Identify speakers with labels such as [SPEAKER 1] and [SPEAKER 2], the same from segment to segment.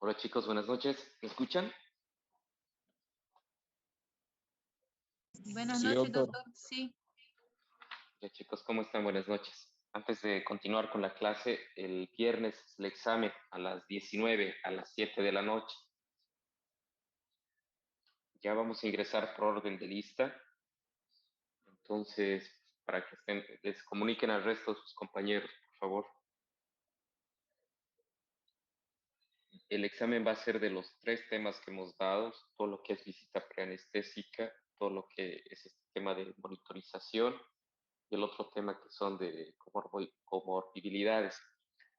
[SPEAKER 1] Hola chicos, buenas noches. ¿Me escuchan?
[SPEAKER 2] Buenas
[SPEAKER 3] Sí,
[SPEAKER 2] noches,
[SPEAKER 3] doctor.
[SPEAKER 2] doctor. Sí,
[SPEAKER 1] Ya chicos, ¿cómo están? Buenas noches. Antes de continuar con la clase, el viernes es el examen a las 19, a las 7 de la noche. Ya vamos a ingresar por orden de lista. Entonces, para que les comuniquen al resto de sus compañeros, por favor. El examen va a ser de los tres temas que hemos dado, todo lo que es visita preanestésica, todo lo que es este tema de monitorización y el otro tema que son de comorbilidades.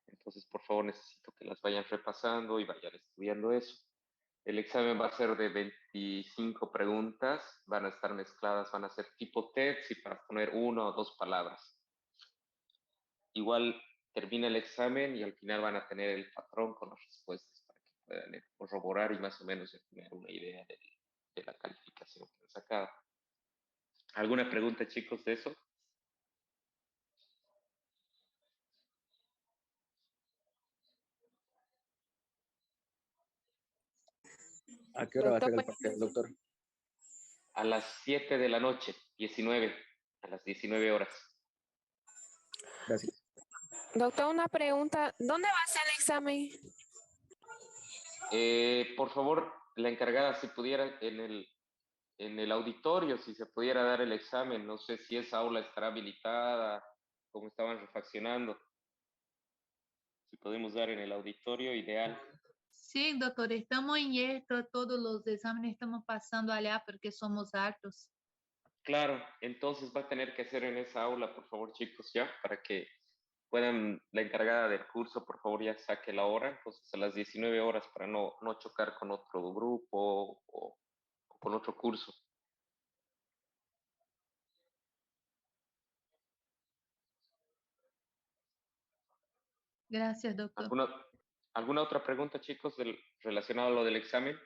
[SPEAKER 1] Entonces, por favor, necesito que las vayan repasando y vayan estudiando eso. El examen va a ser de 25 preguntas, van a estar mezcladas, van a ser tipo TEDS y para poner una o dos palabras. Igual termina el examen y al final van a tener el patrón con las respuestas para que puedan corroborar y más o menos tener una idea de la calificación que han sacado. ¿Alguna pregunta, chicos, de eso?
[SPEAKER 3] ¿A qué hora va a
[SPEAKER 4] Doctor,
[SPEAKER 3] ser el parcial, doctor?
[SPEAKER 1] A las 7 de la noche, 19, a las 19 horas.
[SPEAKER 3] Gracias.
[SPEAKER 4] doctor, una pregunta. ¿Dónde va a ser el examen?
[SPEAKER 1] Por favor, la encargada, si pudiera, en el auditorio, si se pudiera dar el examen, no sé si esa aula estará habilitada, como estaban refaccionando. Si podemos dar en el auditorio, ideal.
[SPEAKER 2] sí, doctor. Estamos en esto, todos los exámenes estamos pasando allá porque somos altos.
[SPEAKER 1] Claro, entonces va a tener que ser en esa aula, por favor, chicos, ya, para que puedan, la encargada del curso, por favor, ya saque la hora, entonces a las 19 horas para no chocar con otro grupo o con otro curso.
[SPEAKER 2] Gracias, doctor.
[SPEAKER 1] ¿Alguna otra pregunta, chicos, relacionada a lo del examen?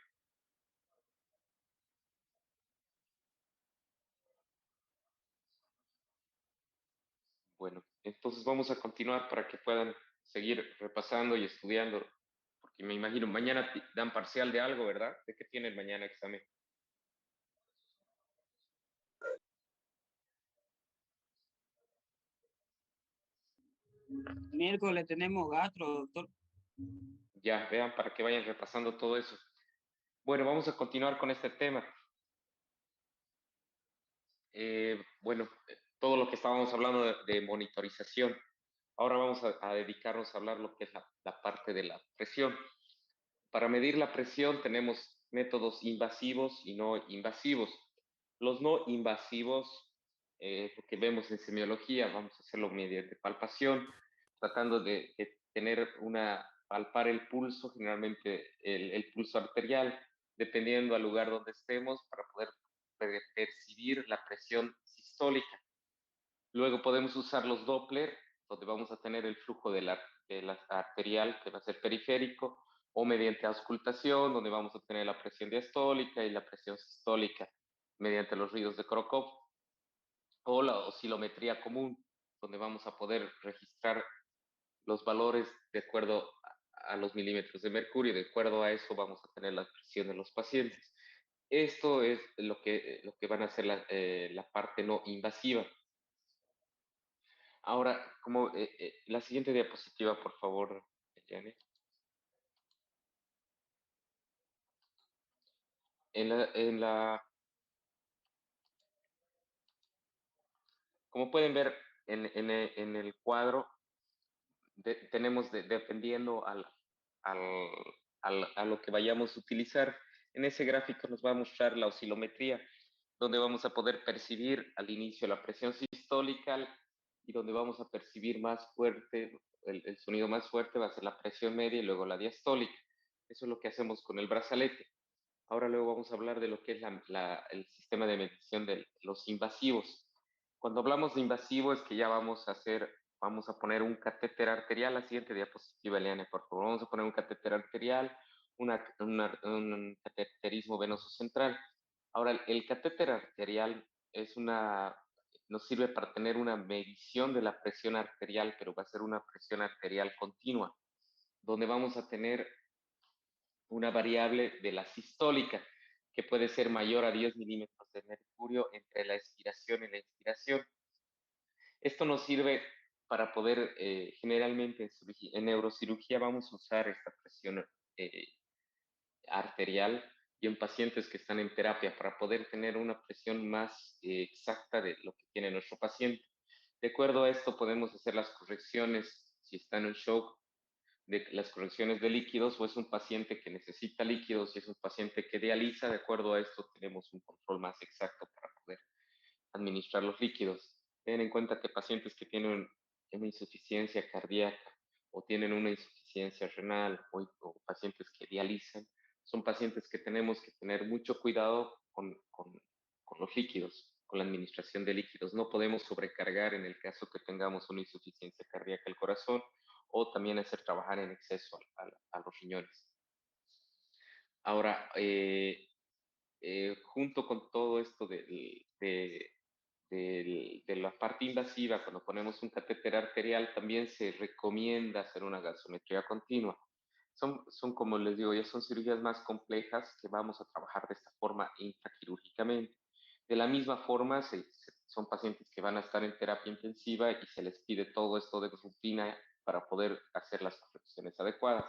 [SPEAKER 1] Bueno, entonces vamos a continuar para que puedan seguir repasando y estudiando, porque me imagino, mañana dan parcial de algo, ¿verdad? ¿De qué tienen mañana examen?
[SPEAKER 5] Miércoles tenemos gastro, doctor.
[SPEAKER 1] Ya, vean, para que vayan repasando todo eso. Bueno, vamos a continuar con este tema. Bueno, todo lo que estábamos hablando de monitorización. Ahora vamos a dedicarnos a hablar lo que es la parte de la presión. Para medir la presión tenemos métodos invasivos y no invasivos. Los no invasivos, lo que vemos en semiología, vamos a hacerlo mediante palpación, tratando de tener palpar el pulso, generalmente el pulso arterial, dependiendo al lugar donde estemos, para poder percibir la presión sistólica. Luego podemos usar los Doppler, donde vamos a tener el flujo de la arterial, que va a ser periférico, o mediante auscultación, donde vamos a tener la presión diastólica y la presión sistólica, mediante los ruidos de Korokov, o la oscilometría común, donde vamos a poder registrar los valores de acuerdo a los milímetros de mercurio, de acuerdo a eso vamos a tener la presión de los pacientes. Esto es lo que van a ser la parte no invasiva. Ahora, la siguiente diapositiva, por favor, Janet. Como pueden ver en el cuadro, tenemos dependiendo a lo que vayamos a utilizar. En ese gráfico nos va a mostrar la oscilometría, donde vamos a poder percibir al inicio la presión sistólica y donde vamos a percibir más fuerte, el sonido más fuerte va a ser la presión media y luego la diastólica. Eso es lo que hacemos con el brazalete. Ahora luego vamos a hablar de lo que es el sistema de medición de los invasivos. Cuando hablamos de invasivo es que ya vamos a poner un catéter arterial. La siguiente diapositiva, Eliane, por favor. Vamos a poner un catéter arterial, un cateterismo venoso central. Ahora, el catéter arterial nos sirve para tener una medición de la presión arterial, pero va a ser una presión arterial continua, donde vamos a tener una variable de la sistólica, que puede ser mayor a 10 milímetros de mercurio entre la expiración y la inspiración. Esto nos sirve para poder, generalmente en neurocirugía vamos a usar esta presión arterial y en pacientes que están en terapia para poder tener una presión más exacta de lo que tiene nuestro paciente. De acuerdo a esto podemos hacer las correcciones si está en un shock, de las correcciones de líquidos, o es un paciente que necesita líquidos y es un paciente que dializa. De acuerdo a esto tenemos un control más exacto para poder administrar los líquidos. Ten en cuenta que pacientes que tienen una insuficiencia cardíaca o tienen una insuficiencia renal o pacientes que dializan, son pacientes que tenemos que tener mucho cuidado con los líquidos, con la administración de líquidos. No podemos sobrecargar en el caso que tengamos una insuficiencia cardíaca del corazón, o también hacer trabajar en exceso a los riñones. Ahora, junto con todo esto de la parte invasiva, cuando ponemos un catéter arterial, también se recomienda hacer una gasometría continua. Son, como les digo, ya son cirugías más complejas que vamos a trabajar de esta forma intraquirúrgicamente. De la misma forma, son pacientes que van a estar en terapia intensiva y se les pide todo esto de rutina para poder hacer las correcciones adecuadas.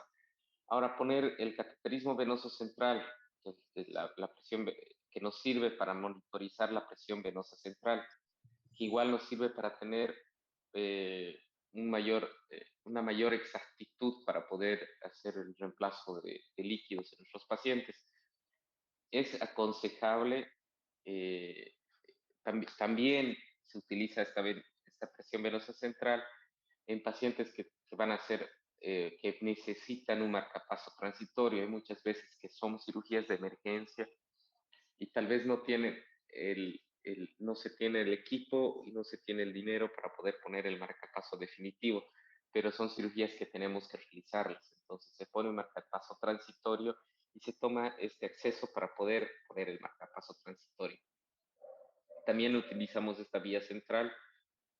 [SPEAKER 1] Ahora, poner el cateterismo venoso central, que es la presión que nos sirve para monitorizar la presión venosa central, que igual nos sirve para tener una mayor exactitud para poder hacer el reemplazo de líquidos en nuestros pacientes. Es aconsejable, eh, también se utiliza esta presión venosa central en pacientes que van a ser, que necesitan un marcapaso transitorio. Hay muchas veces que son cirugías de emergencia y tal vez no tienen no se tiene el equipo y no se tiene el dinero para poder poner el marcapaso definitivo, pero son cirugías que tenemos que realizarlas. Entonces se pone un marcapaso transitorio y se toma este acceso para poder poner el marcapaso transitorio. También utilizamos esta vía central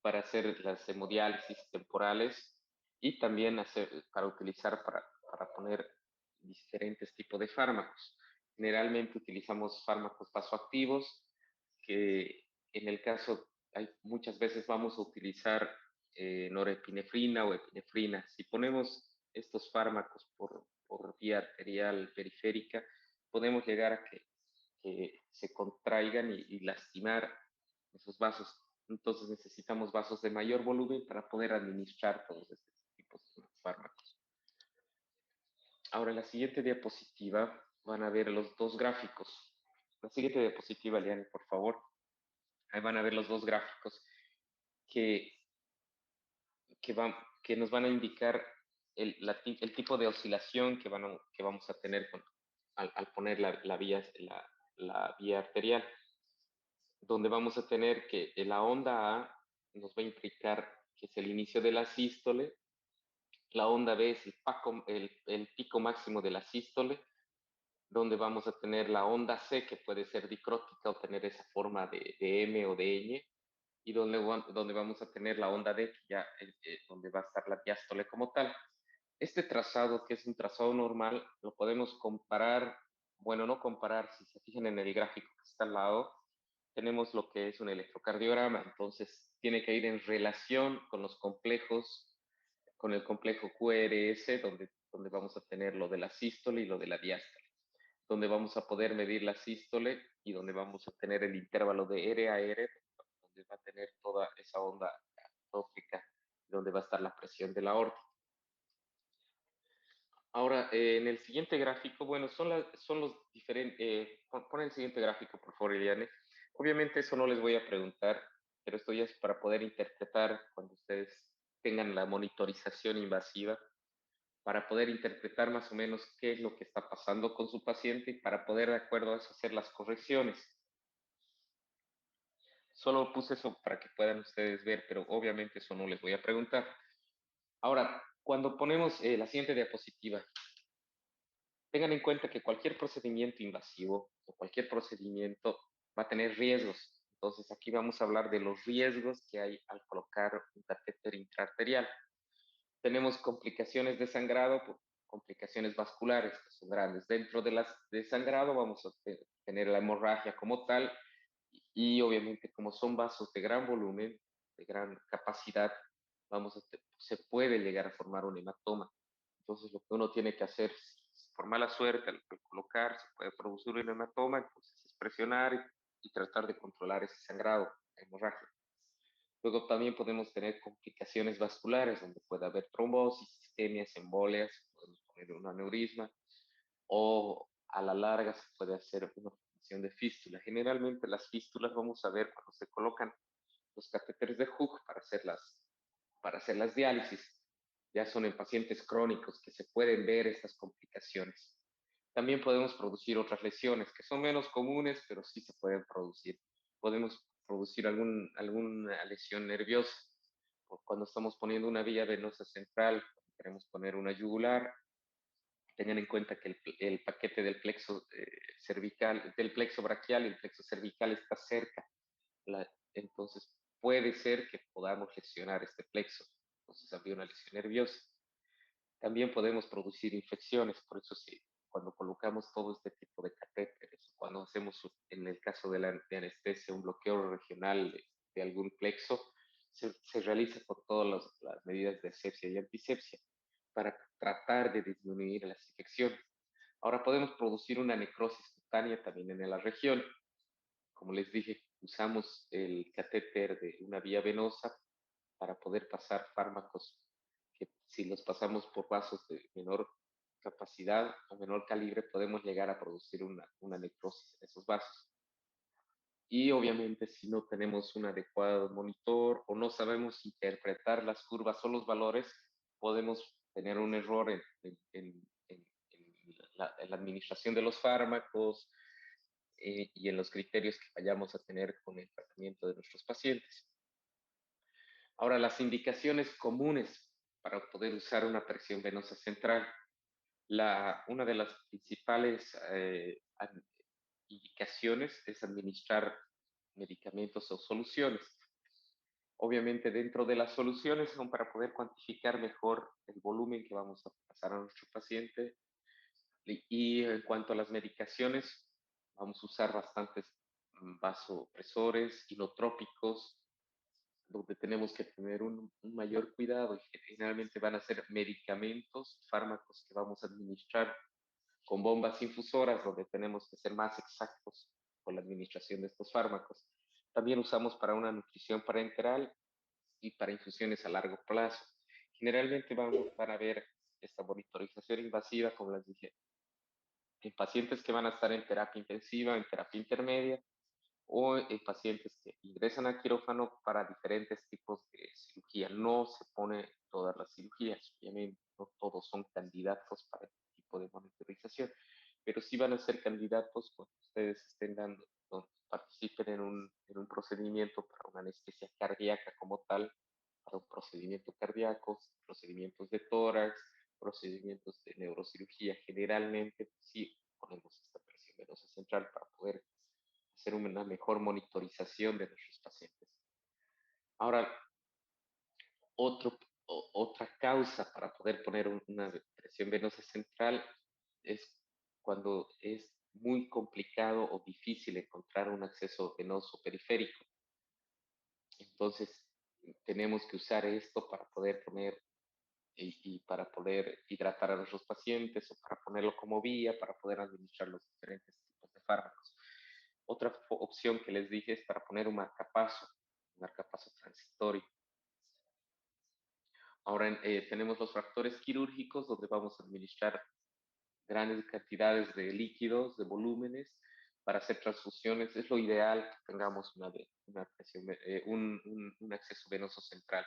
[SPEAKER 1] para hacer las hemodiálisis temporales y también para utilizar para poner diferentes tipos de fármacos. Generalmente utilizamos fármacos vasoactivos, que en el caso, muchas veces vamos a utilizar norepinefrina o epinefrina. Si ponemos estos fármacos por vía arterial periférica, podemos llegar a que se contraigan y lastimar esos vasos. Entonces necesitamos vasos de mayor volumen para poder administrar todos estos tipos de fármacos. Ahora, en la siguiente diapositiva van a ver los dos gráficos. La siguiente diapositiva, Liane, por favor. Ahí van a ver los dos gráficos que, que nos van a indicar el tipo de oscilación que vamos a tener al poner la vía arterial, donde vamos a tener que la onda A nos va a implicar que es el inicio de la sístole, la onda B es el pico máximo de la sístole, donde vamos a tener la onda C, que puede ser dicrótica o tener esa forma de M o de ñ, y donde vamos a tener la onda D, que ya donde va a estar la diástole como tal. Este trazado, que es un trazado normal, lo podemos comparar, bueno, no comparar, si se fijan en el gráfico que está al lado, tenemos lo que es un electrocardiograma, entonces tiene que ir en relación con los complejos, con el complejo QRS, donde vamos a tener lo de la sístole y lo de la diástole, donde vamos a poder medir la sístole y donde vamos a tener el intervalo de R a R, donde va a tener toda esa onda atófica, donde va a estar la presión de la aorta. Ahora, en el siguiente gráfico, bueno, son los diferentes, pon el siguiente gráfico, por favor, Eliane. Obviamente eso no les voy a preguntar, pero esto ya es para poder interpretar cuando ustedes tengan la monitorización invasiva, para poder interpretar más o menos qué es lo que está pasando con su paciente y para poder, de acuerdo a eso, hacer las correcciones. Solo puse eso para que puedan ustedes ver, pero obviamente eso no les voy a preguntar. Ahora, cuando ponemos la siguiente diapositiva, tengan en cuenta que cualquier procedimiento invasivo o cualquier procedimiento va a tener riesgos. Entonces aquí vamos a hablar de los riesgos que hay al colocar un catéter intraarterial. Tenemos complicaciones de sangrado complicaciones vasculares que son grandes. Dentro de sangrado vamos a tener la hemorragia como tal y obviamente como son vasos de gran volumen, de gran capacidad, se puede llegar a formar un hematoma. Entonces lo que uno tiene que hacer, por mala suerte, al colocar, se puede producir un hematoma, entonces es presionar y tratar de controlar ese sangrado, la hemorragia. Luego también podemos tener complicaciones vasculares, donde puede haber trombosis, isquemias, embolias, podemos poner un aneurisma, o a la larga se puede hacer una formación de fístula. Generalmente las fístulas vamos a ver cuando se colocan los catéteres de Hooke para hacer las diálisis. Ya son en pacientes crónicos que se pueden ver estas complicaciones. También podemos producir otras lesiones que son menos comunes, pero sí se pueden producir. Podemos producir alguna lesión nerviosa. Cuando estamos poniendo una vía venosa central, queremos poner una yugular, tengan en cuenta que el paquete del plexo cervical, del plexo braquial y el plexo cervical está cerca. Entonces puede ser que podamos lesionar este plexo. Entonces habría una lesión nerviosa. También podemos producir infecciones, por eso sí, cuando colocamos todo este tipo de catéteres, cuando hacemos, en el caso de la anestesia, un bloqueo regional de algún plexo, se realiza con todas las medidas de asepsia y antisepsia para tratar de disminuir las infecciones. Ahora podemos producir una necrosis cutánea también en la región. Como les dije, usamos el catéter de una vía venosa para poder pasar fármacos que si los pasamos por vasos de menor capacidad o menor calibre podemos llegar a producir una necrosis en esos vasos. Y obviamente si no tenemos un adecuado monitor o no sabemos interpretar las curvas o los valores, podemos tener un error en la administración de los fármacos y en los criterios que vayamos a tener con el tratamiento de nuestros pacientes. Ahora, las indicaciones comunes para poder usar una presión venosa central. Una de las principales indicaciones es administrar medicamentos o soluciones. Obviamente dentro de las soluciones son para poder cuantificar mejor el volumen que vamos a pasar a nuestro paciente. Y en cuanto a las medicaciones, vamos a usar bastantes vasopresores, inotrópicos, donde tenemos que tener un mayor cuidado y generalmente van a ser medicamentos, fármacos que vamos a administrar con bombas infusoras, donde tenemos que ser más exactos con la administración de estos fármacos. También usamos para una nutrición parenteral y para infusiones a largo plazo. Generalmente van a ver esta monitorización invasiva, como les dije, en pacientes que van a estar en terapia intensiva, en terapia intermedia, o en pacientes que ingresan a quirófano para diferentes tipos de cirugía. No se pone todas las cirugías, obviamente no todos son candidatos para este tipo de monitorización, pero sí van a ser candidatos cuando ustedes estén participen en un procedimiento para una anestesia cardíaca como tal, para un procedimiento cardíaco, procedimientos de tórax, procedimientos de neurocirugía. Generalmente sí ponemos esta presión venosa central para poder hacer una mejor monitorización de nuestros pacientes. Ahora, otra causa para poder poner una presión venosa central es cuando es muy complicado o difícil encontrar un acceso venoso periférico. Entonces, tenemos que usar esto para poder poner y para poder hidratar a nuestros pacientes o para ponerlo como vía, para poder administrar los diferentes tipos de fármacos. Otra opción que les dije es para poner un marcapaso transitorio. Ahora tenemos los fractores quirúrgicos donde vamos a administrar grandes cantidades de líquidos, de volúmenes, para hacer transfusiones. Es lo ideal que tengamos un acceso venoso central.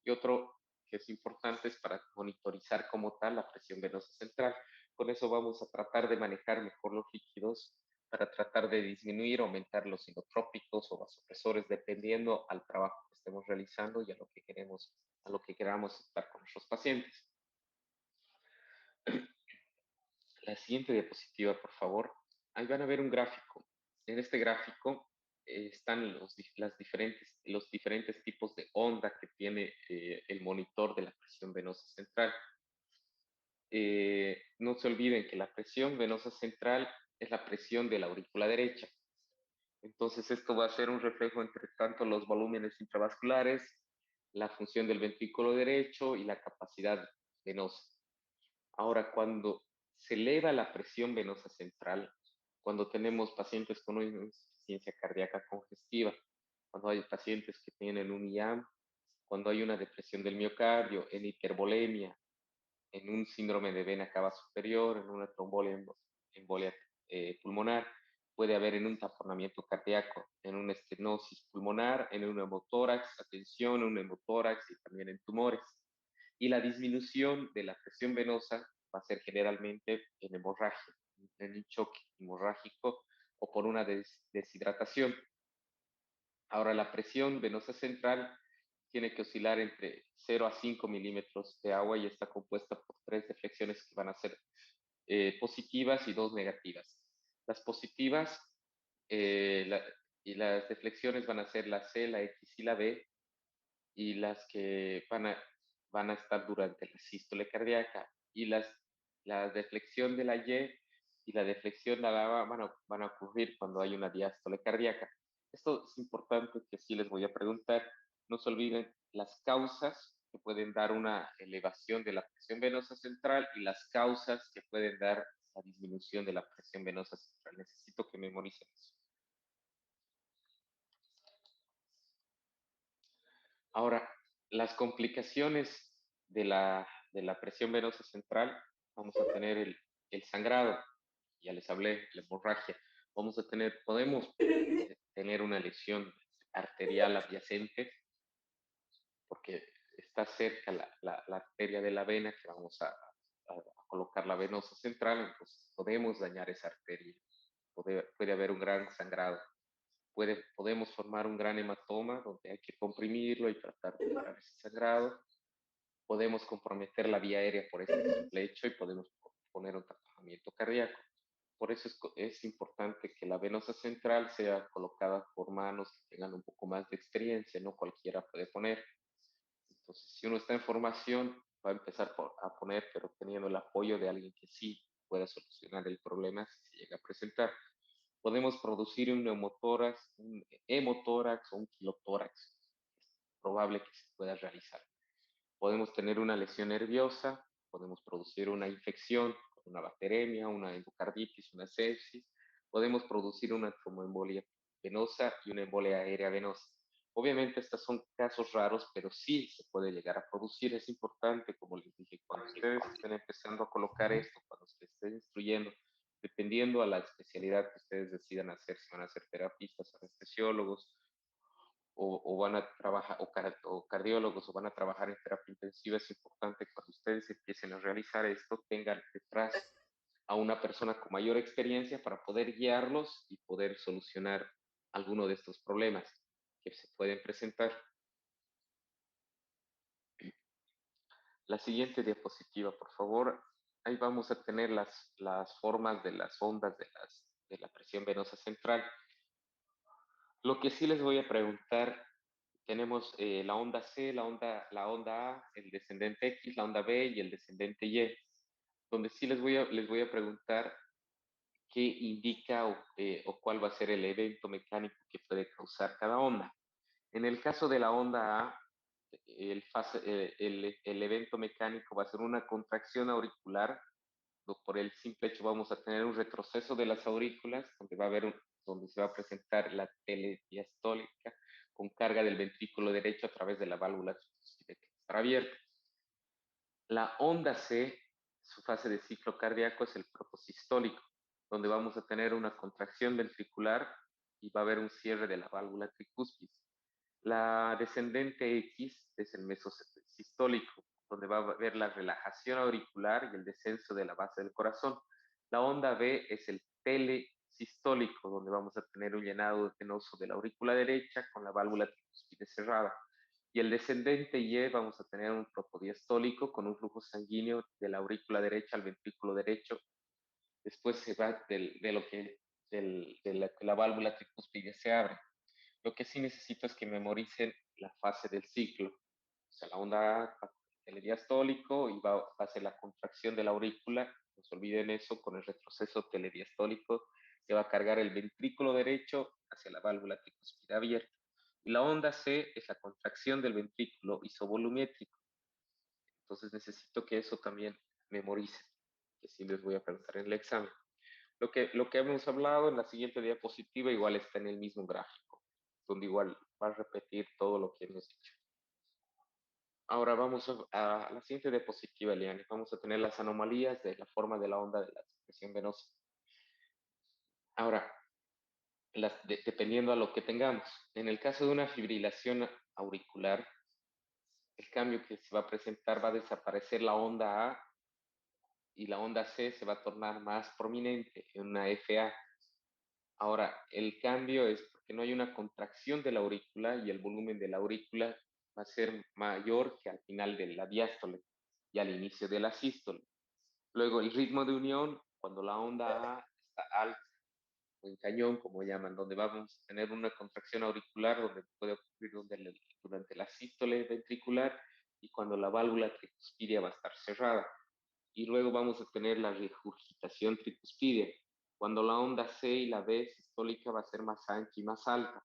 [SPEAKER 1] Y otro que es importante es para monitorizar como tal la presión venosa central. Con eso vamos a tratar de manejar mejor los líquidos para tratar de disminuir o aumentar los inotrópicos o vasopresores dependiendo al trabajo que estemos realizando y a lo que queramos estar con nuestros pacientes. La siguiente diapositiva, por favor. Ahí van a ver un gráfico. En este gráfico están los diferentes tipos de onda que tiene el monitor de la presión venosa central. no se olviden que la presión venosa central es la presión de la aurícula derecha. Entonces esto va a ser un reflejo entre tanto los volúmenes intravasculares, la función del ventrículo derecho y la capacidad venosa. Ahora, cuando se eleva la presión venosa central, cuando tenemos pacientes con una insuficiencia cardíaca congestiva, cuando hay pacientes que tienen un IAM, cuando hay una depresión del miocardio, en hipervolemia, en un síndrome de vena cava superior, en una trombolia embolia pulmonar, puede haber en un taponamiento cardíaco, en una estenosis pulmonar, en un hemotórax, atención, un hemotórax y también en tumores. Y la disminución de la presión venosa va a ser generalmente en hemorragia, en un choque hemorrágico o por una deshidratación. Ahora, la presión venosa central tiene que oscilar entre 0 a 5 milímetros de agua y está compuesta por 3 deflexiones que van a ser positivas y 2 negativas. Las positivas y las deflexiones van a ser la C, la X y la B, y las que van a estar durante la sístole cardíaca, y la deflexión de la y la deflexión de la A van a ocurrir cuando hay una diástole cardíaca. Esto es importante que sí les voy a preguntar. No se olviden las causas que pueden dar una elevación de la presión venosa central y las causas que pueden dar la disminución de la presión venosa central. Necesito que memoricen eso. Ahora, las complicaciones de la presión venosa central, vamos a tener el sangrado, ya les hablé, la hemorragia. Podemos tener una lesión arterial adyacente, porque está cerca la arteria de la vena que vamos a colocar la venosa central, entonces podemos dañar esa arteria. Puede haber un gran sangrado. Podemos formar un gran hematoma donde hay que comprimirlo y tratar de parar ese sangrado. Podemos comprometer la vía aérea por este simple hecho y podemos poner un tratamiento cardíaco. Por eso es importante que la venosa central sea colocada por manos que tengan un poco más de experiencia, no cualquiera puede poner. Entonces, si uno está en formación, va a empezar a poner, pero teniendo el apoyo de alguien que sí pueda solucionar el problema si se llega a presentar. Podemos producir un neumotórax, un hemotórax o un quilotórax. Es probable que se pueda realizar. Podemos tener una lesión nerviosa, podemos producir una infección, una bacteremia, una endocarditis, una sepsis. Podemos producir una tromboembolia venosa y una embolia aérea venosa. Obviamente estos son casos raros, pero sí se puede llegar a producir. Es importante, como les dije, cuando ustedes estén empezando a colocar esto, cuando se estén instruyendo, dependiendo a la especialidad que ustedes decidan hacer, si van a ser terapistas, anestesiólogos, o van a trabajar, o cardiólogos, o van a trabajar en terapia intensiva, es importante que cuando ustedes empiecen a realizar esto, tengan detrás a una persona con mayor experiencia para poder guiarlos y poder solucionar alguno de estos problemas que se pueden presentar. La siguiente diapositiva, por favor. Ahí vamos a tener las formas de las ondas de la presión venosa central. Lo que sí les voy a preguntar, tenemos la onda C, la onda A, el descendente X, la onda B y el descendente Y, donde sí les voy a preguntar qué indica o cuál va a ser el evento mecánico que puede causar cada onda. En el caso de la onda A, el evento mecánico va a ser una contracción auricular. Por el simple hecho vamos a tener un retroceso de las aurículas, donde se va a presentar la telediastólica con carga del ventrículo derecho a través de la válvula tricúspide que estará abierta. La onda C, su fase de ciclo cardíaco es el protosistólico, donde vamos a tener una contracción ventricular y va a haber un cierre de la válvula tricúspide. La descendente X es el mesosistólico, donde va a haber la relajación auricular y el descenso de la base del corazón. La onda B es el telesistólico, donde vamos a tener un llenado venoso de la aurícula derecha con la válvula tricúspide cerrada. Y el descendente Y vamos a tener un protodiastólico con un flujo sanguíneo de la aurícula derecha al ventrículo derecho. Después se va de la válvula tricúspide se abre. Lo que sí necesito es que memoricen la fase del ciclo. O sea, la onda A telediastólico y va a hacer la contracción de la aurícula. No se olviden eso, con el retroceso telediastólico se va a cargar el ventrículo derecho hacia la válvula tricuspide abierta. Y la onda C es la contracción del ventrículo isovolumétrico. Entonces necesito que eso también memoricen, que sí les voy a preguntar en el examen. Lo que hemos hablado en la siguiente diapositiva igual está en el mismo gráfico, donde igual va a repetir todo lo que hemos dicho. Ahora vamos a la siguiente diapositiva, Eliane. Vamos a tener las anomalías de la forma de la onda de la secreción venosa. Ahora, dependiendo a lo que tengamos. En el caso de una fibrilación auricular, el cambio que se va a presentar va a desaparecer la onda A y la onda C se va a tornar más prominente en una FA. Ahora, el cambio es porque no hay una contracción de la aurícula y el volumen de la aurícula va a ser mayor que al final de la diástole y al inicio de la sístole. Luego, el ritmo de unión, cuando la onda A está alta, o en cañón, como llaman, donde vamos a tener una contracción auricular, donde puede ocurrir durante la sístole ventricular y cuando la válvula tricuspidia va a estar cerrada. Y luego vamos a tener la regurgitación tricuspidia, cuando la onda C y la B sistólica va a ser más ancha y más alta.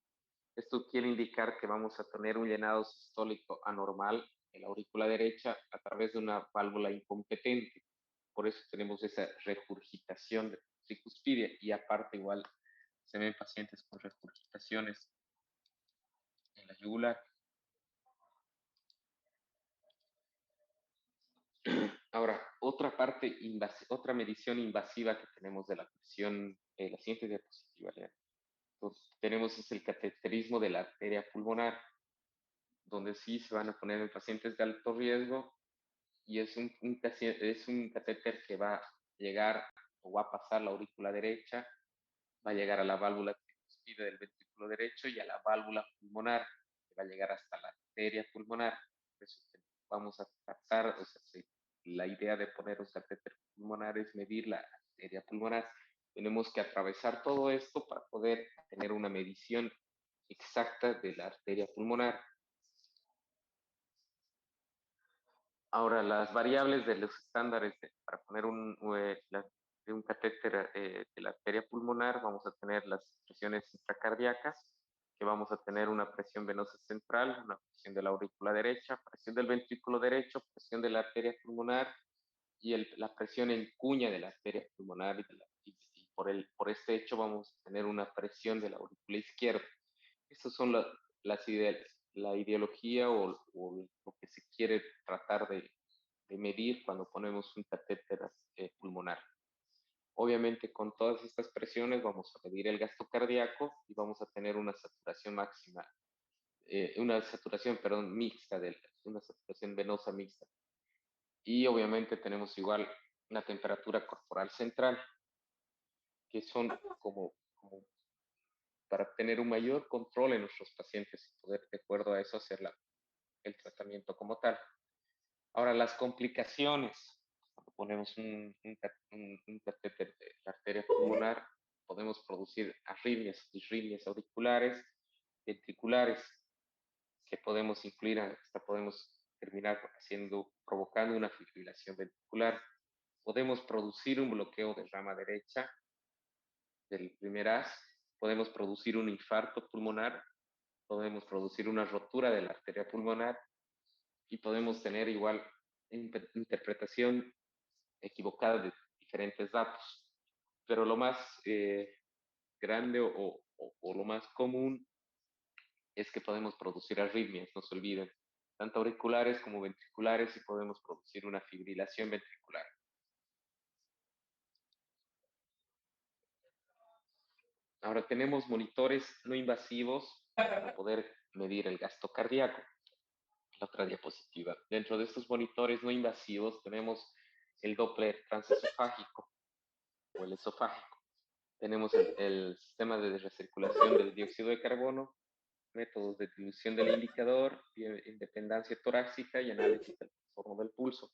[SPEAKER 1] Esto quiere indicar que vamos a tener un llenado sistólico anormal en la aurícula derecha a través de una válvula incompetente. Por eso tenemos esa regurgitación de tricuspidia y aparte igual se ven pacientes con regurgitaciones en la yugular. Ahora, otra medición invasiva que tenemos de la presión, la siguiente diapositiva, tenemos es el cateterismo de la arteria pulmonar, donde sí se van a poner en pacientes de alto riesgo y es un catéter que va a llegar o va a pasar la aurícula derecha, va a llegar a la válvula tricuspide del ventrículo derecho y a la válvula pulmonar, que va a llegar hasta la arteria pulmonar. Por eso vamos a tratar, o sea, la idea de poner un catéter pulmonar es medir la arteria pulmonar. Tenemos que atravesar todo esto para poder tener una medición exacta de la arteria pulmonar. Ahora, las variables de los estándares para poner un catéter de la arteria pulmonar, vamos a tener las presiones intracardíacas, que vamos a tener una presión venosa central, una presión de la aurícula derecha, presión del ventrículo derecho, presión de la arteria pulmonar y la presión en cuña de la arteria pulmonar. Y por este hecho vamos a tener una presión de la aurícula izquierda. Estas son las ideas, la ideología o lo que se quiere tratar de medir cuando ponemos un catéter pulmonar. Obviamente con todas estas presiones vamos a medir el gasto cardíaco y vamos a tener una saturación máxima, mixta, una saturación venosa mixta. Y obviamente tenemos igual una temperatura corporal central, que son como para tener un mayor control en nuestros pacientes y poder, de acuerdo a eso, hacer el tratamiento como tal. Ahora, las complicaciones, cuando ponemos un catéter de la arteria pulmonar, podemos producir arritmias, disritmias auriculares, ventriculares, que podemos incluir, hasta podemos terminar provocando una fibrilación ventricular. Podemos producir un bloqueo de rama derecha del primer haz, podemos producir un infarto pulmonar, podemos producir una rotura de la arteria pulmonar y podemos tener igual interpretación equivocada de diferentes datos. Pero lo más grande o lo más común es que podemos producir arritmias, no se olviden, tanto auriculares como ventriculares, y podemos producir una fibrilación ventricular. Ahora tenemos monitores no invasivos para poder medir el gasto cardíaco. La otra diapositiva. Dentro de estos monitores no invasivos tenemos el Doppler transesofágico o el esofágico. Tenemos el sistema de recirculación del dióxido de carbono, métodos de dilución del indicador, independencia torácica y análisis del trastorno del pulso.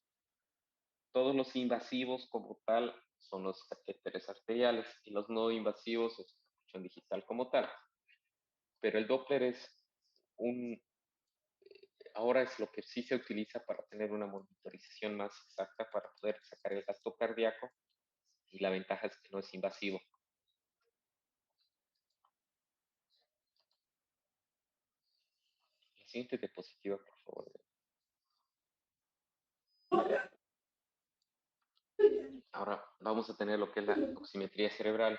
[SPEAKER 1] Todos los invasivos como tal son los catéteres arteriales y los no invasivos es la percusión digital como tal. Pero el Doppler es ahora es lo que sí se utiliza para tener una monitorización más exacta para poder sacar el gasto cardíaco y la ventaja es que no es invasivo. La siguiente diapositiva, por favor. Ahora vamos a tener lo que es la oximetría cerebral.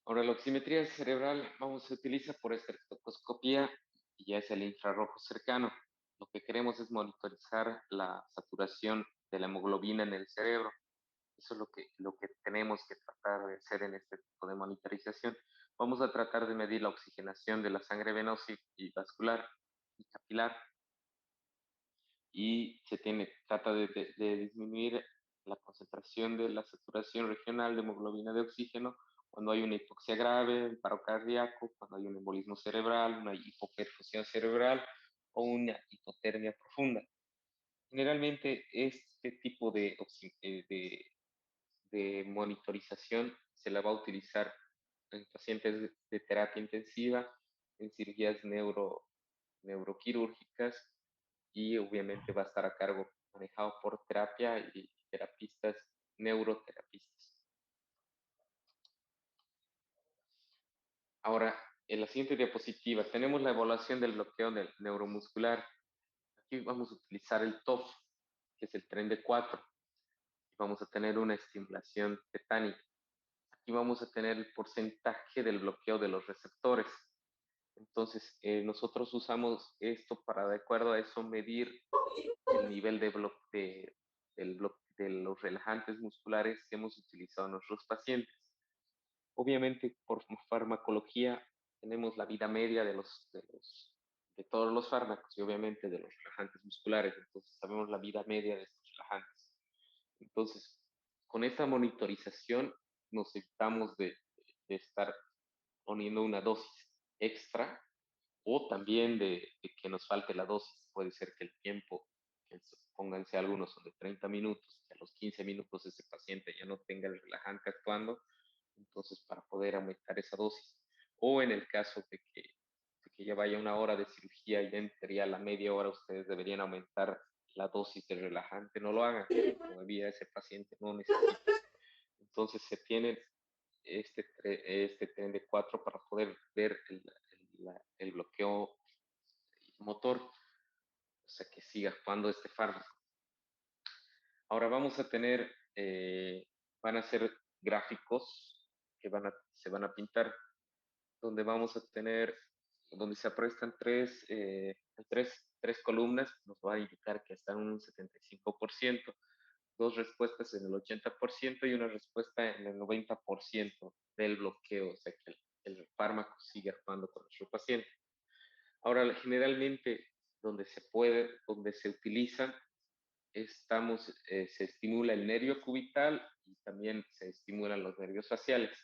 [SPEAKER 1] Ahora, la oximetría cerebral se utiliza por estereoscopía y ya es el infrarrojo cercano. Lo que queremos es monitorizar la saturación de la hemoglobina en el cerebro. Eso es lo que tenemos que tratar de hacer en este tipo de monitorización. Vamos a tratar de medir la oxigenación de la sangre venosa y vascular y capilar. Y trata de disminuir la concentración de la saturación regional de hemoglobina de oxígeno cuando hay una hipoxia grave, un paro cardíaco, cuando hay un embolismo cerebral, una hipoperfusión cerebral o una hipotermia profunda. Generalmente este tipo de monitorización se la va a utilizar en pacientes de terapia intensiva, en cirugías neuroquirúrgicas y obviamente va a estar a cargo, manejado por terapia y terapistas, neuroterapistas. Ahora, en la siguiente diapositiva tenemos la evaluación del bloqueo neuromuscular. Aquí vamos a utilizar el TOF, que es el tren de 4. Vamos a tener una estimulación tetánica. Aquí vamos a tener el porcentaje del bloqueo de los receptores. Entonces, nosotros usamos esto para, de acuerdo a eso, medir el nivel de los relajantes musculares que hemos utilizado en nuestros pacientes. Obviamente, por farmacología, tenemos la vida media de todos los fármacos y obviamente de los relajantes musculares. Entonces, sabemos la vida media de estos relajantes. Entonces, con esta monitorización nos evitamos de estar poniendo una dosis extra o también de que nos falte la dosis. Puede ser que el tiempo, pónganse algunos son de 30 minutos, que a los 15 minutos ese paciente ya no tenga el relajante actuando, entonces para poder aumentar esa dosis. O en el caso de que ya vaya una hora de cirugía y entre a la media hora, ustedes deberían aumentar la dosis de relajante, no lo hagan, todavía ese paciente no necesita. Entonces se tiene este tren de 4 para poder ver el bloqueo motor, o sea, que siga actuando este fármaco. Ahora vamos a tener, van a ser gráficos que se van a pintar, donde vamos a tener, donde se aprestan tres columnas, nos va a indicar que están en un 75%, dos respuestas en el 80% y una respuesta en el 90% del bloqueo, o sea que el fármaco sigue actuando con nuestro paciente. Ahora, generalmente, donde se utiliza, se estimula el nervio cubital y también se estimulan los nervios faciales.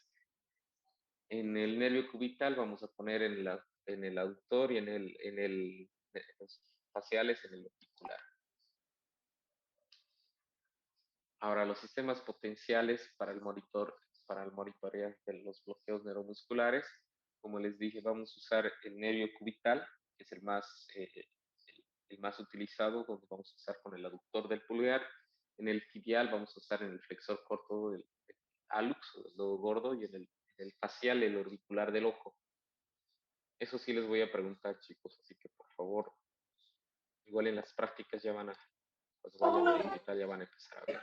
[SPEAKER 1] En el nervio cubital vamos a poner en el aductor y en los faciales en el orbicular. Ahora, los sistemas potenciales para el monitoreo de los bloqueos neuromusculares, como les dije, vamos a usar el nervio cubital, que es el más utilizado, donde vamos a usar con el aductor del pulgar. En el tibial vamos a usar en el flexor corto del hallux, o del dedo gordo, y en el facial, el orbicular del ojo. Eso sí les voy a preguntar, chicos, así que por favor, igual en las prácticas ya van a, pues vayan a intentar, ya van a empezar a ver.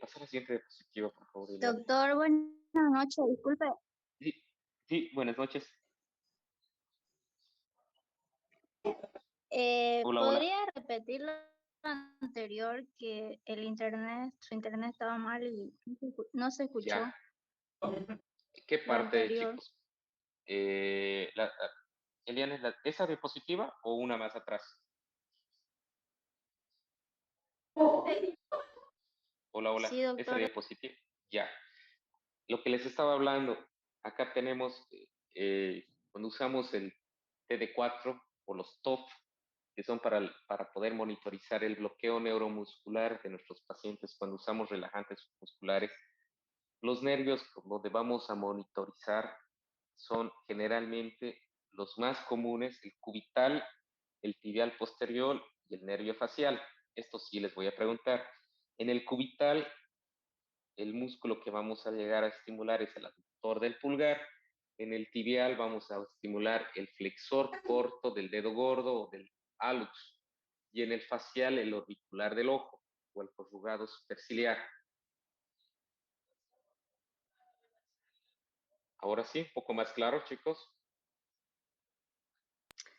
[SPEAKER 1] Pasa a la siguiente diapositiva, por favor. Ileana.
[SPEAKER 6] Doctor, buenas noches, disculpe.
[SPEAKER 1] Sí, sí, buenas noches. Hola, hola.
[SPEAKER 6] ¿Podría repetir lo anterior, que su internet estaba mal y no se escuchó?
[SPEAKER 1] Ya. ¿Qué
[SPEAKER 6] Lo
[SPEAKER 1] parte,
[SPEAKER 6] anterior.
[SPEAKER 1] chicos? Eliana, ¿esa diapositiva o una más atrás? Hola, hola.
[SPEAKER 6] Sí,
[SPEAKER 1] Esa
[SPEAKER 6] doctor.
[SPEAKER 1] diapositiva. Ya. Lo que les estaba hablando, acá tenemos, cuando usamos el TD4 o los TOF, que son para poder monitorizar el bloqueo neuromuscular de nuestros pacientes cuando usamos relajantes musculares, los nervios donde vamos a monitorizar son generalmente los más comunes, el cubital, el tibial posterior y el nervio facial. Esto sí les voy a preguntar. En el cubital, el músculo que vamos a llegar a estimular es el aductor del pulgar. En el tibial vamos a estimular el flexor corto del dedo gordo o del hallux. Y en el facial, el orbicular del ojo o el corrugado superciliar. Ahora sí, un poco más claro, chicos.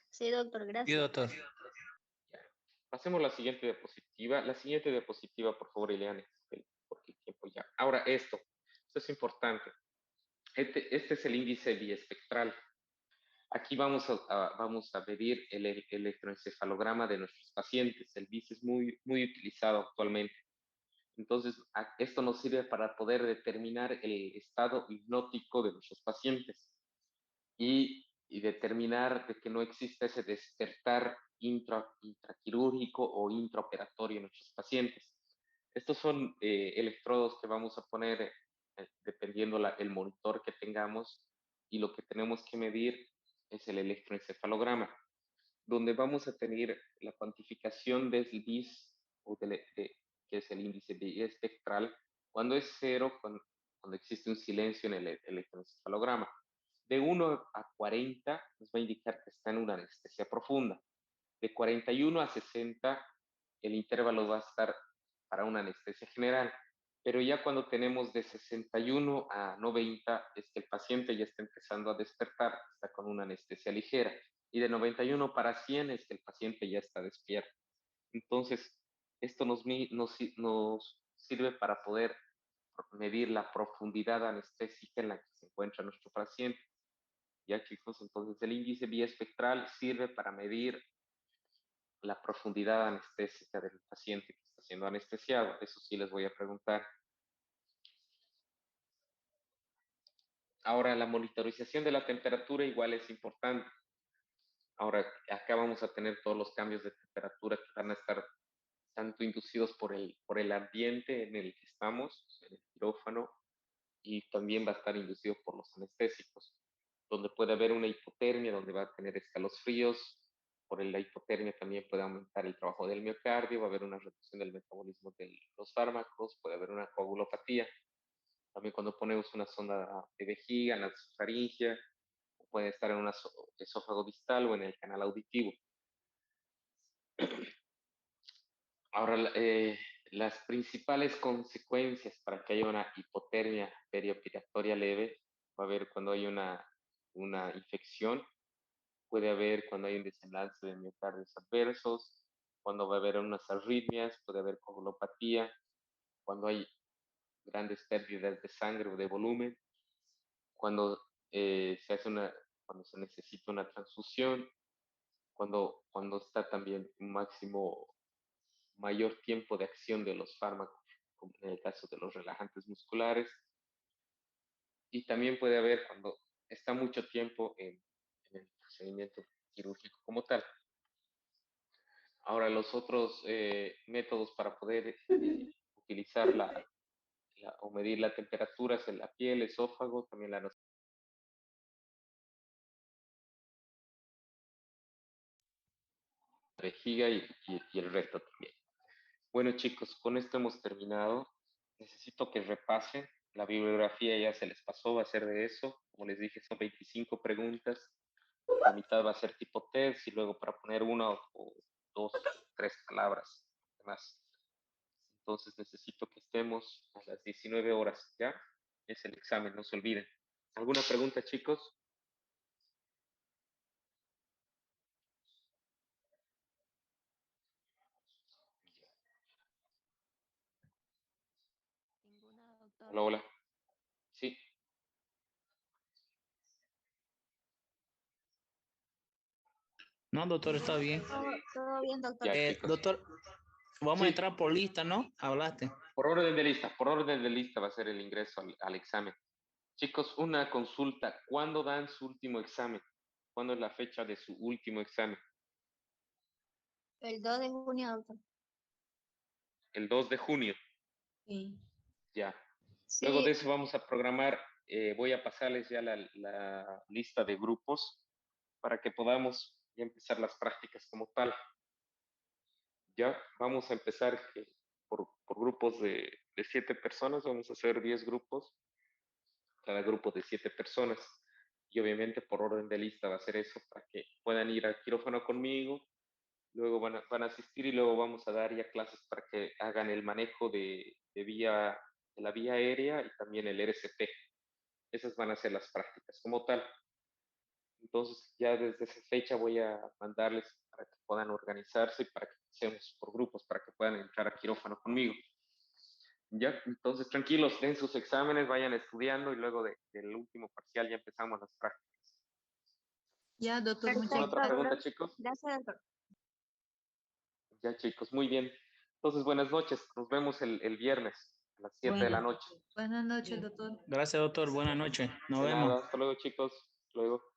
[SPEAKER 6] Sí, doctor,
[SPEAKER 7] Sí,
[SPEAKER 6] gracias.
[SPEAKER 7] doctor.
[SPEAKER 1] Ya. Pasemos a la siguiente diapositiva. La siguiente diapositiva, por favor, Eliane, porque el tiempo ya. Ahora, esto es importante. Este es el índice biespectral. Aquí vamos a medir el electroencefalograma de nuestros pacientes. El BIS es muy utilizado actualmente. Entonces, esto nos sirve para poder determinar el estado hipnótico de nuestros pacientes y determinar de que no existe ese despertar intraquirúrgico o intraoperatorio en nuestros pacientes. Estos son electrodos que vamos a poner dependiendo el monitor que tengamos, y lo que tenemos que medir es el electroencefalograma, donde vamos a tener la cuantificación del BIS, que es el índice biespectral, cuando es cero, cuando existe un silencio en el electroencefalograma. De 1 a 40 nos va a indicar que está en una anestesia profunda. De 41 a 60 el intervalo va a estar para una anestesia general. Pero ya cuando tenemos de 61 a 90 es que el paciente ya está empezando a despertar, está con una anestesia ligera. Y de 91 para 100 es que el paciente ya está despierto. Entonces, esto nos sirve para poder medir la profundidad anestésica en la que se encuentra nuestro paciente. Ya, chicos, entonces el índice biespectral sirve para medir la profundidad anestésica del paciente que está siendo anestesiado. Eso sí les voy a preguntar. Ahora, la monitorización de la temperatura igual es importante. Ahora, acá vamos a tener todos los cambios de temperatura que van a estar tanto inducidos por el ambiente en el que estamos, en el quirófano, y también va a estar inducido por los anestésicos, donde puede haber una hipotermia, donde va a tener escalofríos. Por la hipotermia también puede aumentar el trabajo del miocardio, va a haber una reducción del metabolismo de los fármacos, puede haber una coagulopatía. También cuando ponemos una sonda de vejiga, en la faringe, puede estar en un esófago distal o en el canal auditivo. Ahora, las principales consecuencias para que haya una hipotermia perioperatoria leve va a haber cuando hay una infección, puede haber cuando hay un desenlace de miocardios adversos, cuando va a haber unas arritmias, puede haber coagulopatía, cuando hay grandes pérdidas de sangre o de volumen, cuando cuando se necesita una transfusión, cuando está también un mayor tiempo de acción de los fármacos, como en el caso de los relajantes musculares, y también puede haber cuando está mucho tiempo en el procedimiento quirúrgico como tal. Ahora, los otros métodos para poder utilizar o medir la temperatura es en la piel, esófago, también la vejiga y el recto también. Bueno, chicos, con esto hemos terminado. Necesito que repasen. La bibliografía ya se les pasó, va a ser de eso. Como les dije, son 25 preguntas. La mitad va a ser tipo test y luego para poner una o dos, tres palabras más. Entonces necesito que estemos a las 19 horas, ¿ya? Es el examen, no se olviden. ¿Alguna pregunta, chicos?
[SPEAKER 4] Ninguna, doctor.
[SPEAKER 1] Hola, hola. Sí,
[SPEAKER 7] No, doctor, está bien.
[SPEAKER 6] Todo bien, doctor.
[SPEAKER 1] ya, chicos.
[SPEAKER 7] Doctor, vamos
[SPEAKER 1] Sí.
[SPEAKER 7] a entrar por lista, ¿no? Hablaste.
[SPEAKER 1] Por orden de lista va a ser el ingreso al examen. Chicos, una consulta. ¿Cuándo dan su último examen? ¿Cuándo es la fecha de su último examen?
[SPEAKER 6] El 2 de junio, doctor.
[SPEAKER 1] El 2 de junio.
[SPEAKER 2] Sí.
[SPEAKER 1] Ya.
[SPEAKER 6] Sí,
[SPEAKER 1] Luego de eso vamos a programar voy a pasarles ya la lista de grupos para que podamos ya empezar las prácticas como tal. Ya vamos a empezar por grupos de 7 personas, vamos a hacer 10 grupos, cada grupo de 7 personas. Y obviamente por orden de lista va a ser eso, para que puedan ir al quirófano conmigo, luego van a asistir y luego vamos a dar ya clases para que hagan el manejo de la vía aérea y también el RCP. Esas van a ser las prácticas como tal. Entonces ya desde esa fecha voy a mandarles para que puedan organizarse y para que empecemos por grupos, para que puedan entrar a quirófano conmigo. Ya, entonces tranquilos, den sus exámenes, vayan estudiando y luego del último parcial ya empezamos las prácticas.
[SPEAKER 2] Ya, doctor,
[SPEAKER 1] ¿Alguna
[SPEAKER 2] muchas
[SPEAKER 1] otra
[SPEAKER 2] gracias.
[SPEAKER 1] pregunta, chicos?
[SPEAKER 6] Gracias, doctor.
[SPEAKER 1] Ya, chicos, muy bien. Entonces, buenas noches. Nos vemos el viernes a las 7 de la noche.
[SPEAKER 2] Buenas noches, doctor.
[SPEAKER 7] Gracias, doctor. Buenas noches. Nos
[SPEAKER 1] De
[SPEAKER 7] vemos.
[SPEAKER 1] nada, hasta luego, chicos. Hasta luego.